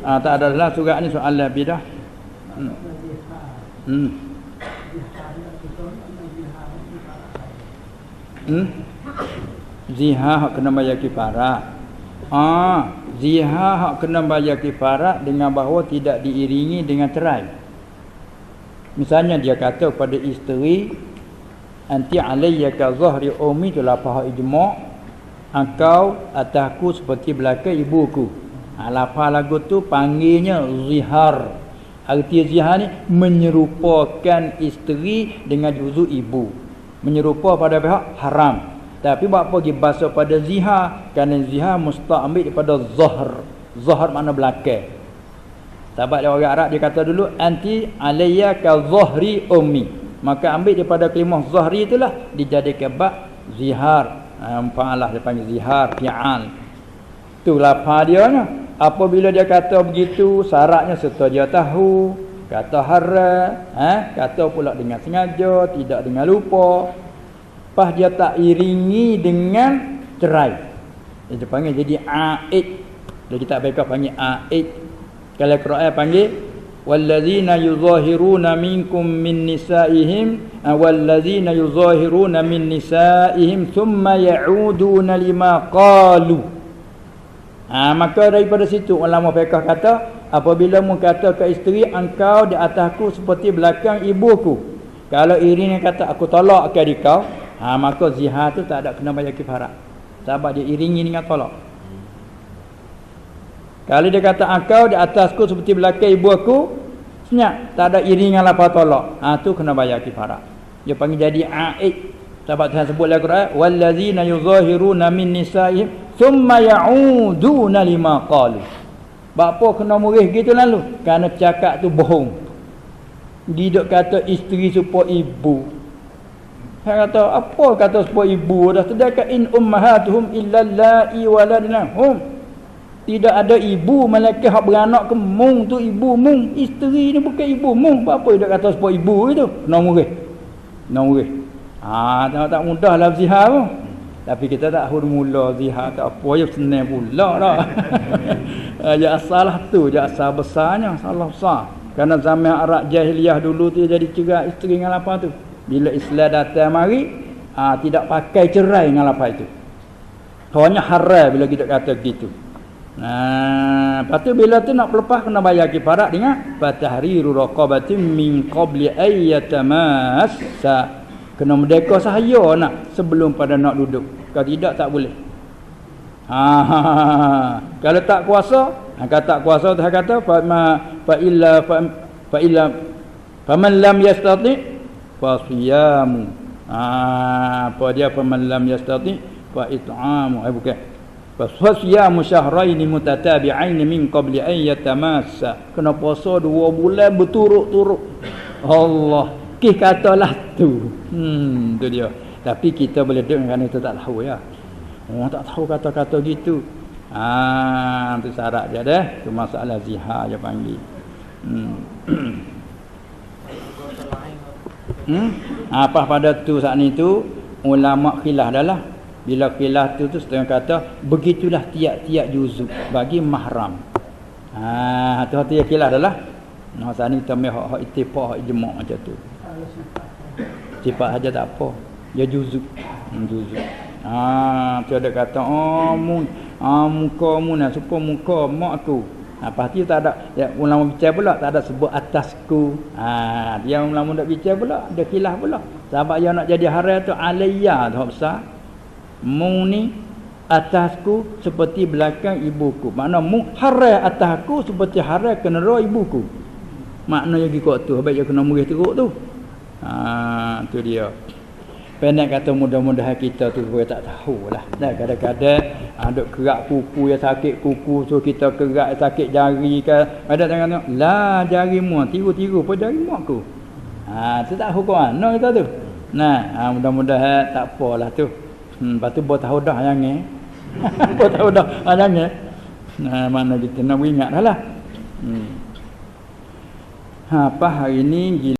Tak ada dalam surat ni soalan bidah. Zihar hak kena bayar kifarat. Zihar hak kena bayar kifarat dengan bahawa tidak diiringi dengan cerai. Misalnya dia kata pada isteri, anti alayya ka zahri ummi, tu lafaz ijma', engkau atasku seperti belakang ibuku. Lafaz lagu tu panggilnya zihar. Arti zihar ni menyerupakan isteri dengan juzuk ibu, menyerupa pada pihak haram. Tapi buat apa pergi bahasa pada zihar? Kerana zihar mustaq ambil daripada zahr. Zahr makna belakang. Sahabat dia orang Arab, dia kata dulu anti alayya ka zahri ummi. Maka ambil daripada kalimah zahri itulah dijadikan bab zihar. Fa'alah dia panggil zihar, fi'al. Tu lafaz dia ni. Apabila dia kata begitu, syaratnya serta dia tahu, kata haram, kata pula dengan sengaja, tidak dengan lupa. Pas dia tak iringi dengan cerai. Dia panggil jadi aid. Dia kita baca panggil aid. Kalau Quran panggil wallazina yuzahiruna minkum min nisaihim wallazina yuzahiruna min nisaihim thumma ya'uduna lima qalu. Maka daripada situ ulama fiqh kata, apabila mu kata ke isteri engkau di atasku seperti belakang ibuku, kalau iringnya kata aku tolak ke kau, maka zihar tu tak ada kena bayar kifarat. Sebab dia iringi dengan tolak. Kalau dia kata engkau di atasku seperti belakang ibu aku, senyap, tak ada iringan lafaz tolak. Tu kena bayar kifarat. Dia panggil jadi aid. Sebab Tuhan sebut dalam Quran, wallazina yuzahiruna min nisaihim thumma ya'uduna lima qalu. Bapa kena murih gitu lalu, kerana cakap tu bohong. Dia dok kata isteri supaya ibu. Saya kata apa kata supaya ibu dah, sedangkan in ummahatuhum illa allai waladnahum. Tidak ada ibu malaikat hak beranak ke mung tu ibu mung. Isteri ni bukan ibu mung. Apa dia kata sebab ibu itu? Kena murih. Tak mudah lah zihar pun. Tapi kita tak mula zihar tak apa ya, senang pula dah. Ya asal tu, ya asal besarnya, salah besar. Kerana zaman Arab jahiliyah dulu tu jadi cerai isteri dengan apa tu. Bila Islam datang mari, tidak pakai cerai dengan apa itu. Hanya haram bila kita kata gitu. Lepas tu bila tu nak lepas kena bayar kifarat dengan fatahriru raqabatin min qabli ayyatamassa. Kena merdeka sahaya nak sebelum pada nak duduk. Kalau tidak tak boleh. Kalau tak kuasa, kalau tak kuasa dia kata fa illa faman lam yastati fa siyamu. Apa dia faman lam yastati fa it'amu. Bukan. Fasyamu syahrain mutatabi'ain min qabli an yatamassa. Kena puasa 2 bulan berturut-turut. Allah, katalah tu. Tu dia. Tapi kita boleh dengar kerana kita tak tahu ya. Tak tahu kata-kata gitu. Tu syarat dia dah. Tu masalah zihar dia panggil. Apa pada tu saat ni tu ulama khilaf adalah bila khilaf tu setengah kata begitulah tiap-tiap juzuk bagi mahram. Hati-hati khilaf adalah saat ni kita mai hak ittifaq hak ijma' macam tu. Sifat saja tak apa. Dia juzuk. Tu ada kata muka mu nak supaya muka mak aku. Lepas tu tak ada ya, ulama bicara pula tak ada sebut atasku. Dia ulama nak bicara pula ada khilaf pula. Sebab yang nak jadi haram tu alayya tu besar. Mu ni atasku seperti belakang ibuku. Makna mu haram atasku seperti haram kena roh ibuku. Makna yang ikut tu baik dia kena murih teruk tu. Tu dia. Pendek kata mudah-mudahan kita tu tak tahulah. Dah kadang-kadang duk kerak kuku yang sakit kuku so kita kerak sakit jari ke. Ada tengok lah jarimu tiru-tiru apa jarimu aku. Tu tak hukum no kita tu. Mudah-mudahan tak apalah tu. Lepas tu buat tahu dah jangan. Buat tahu dah jangan. Mana kita nak ingat dah lah. Apa hari ni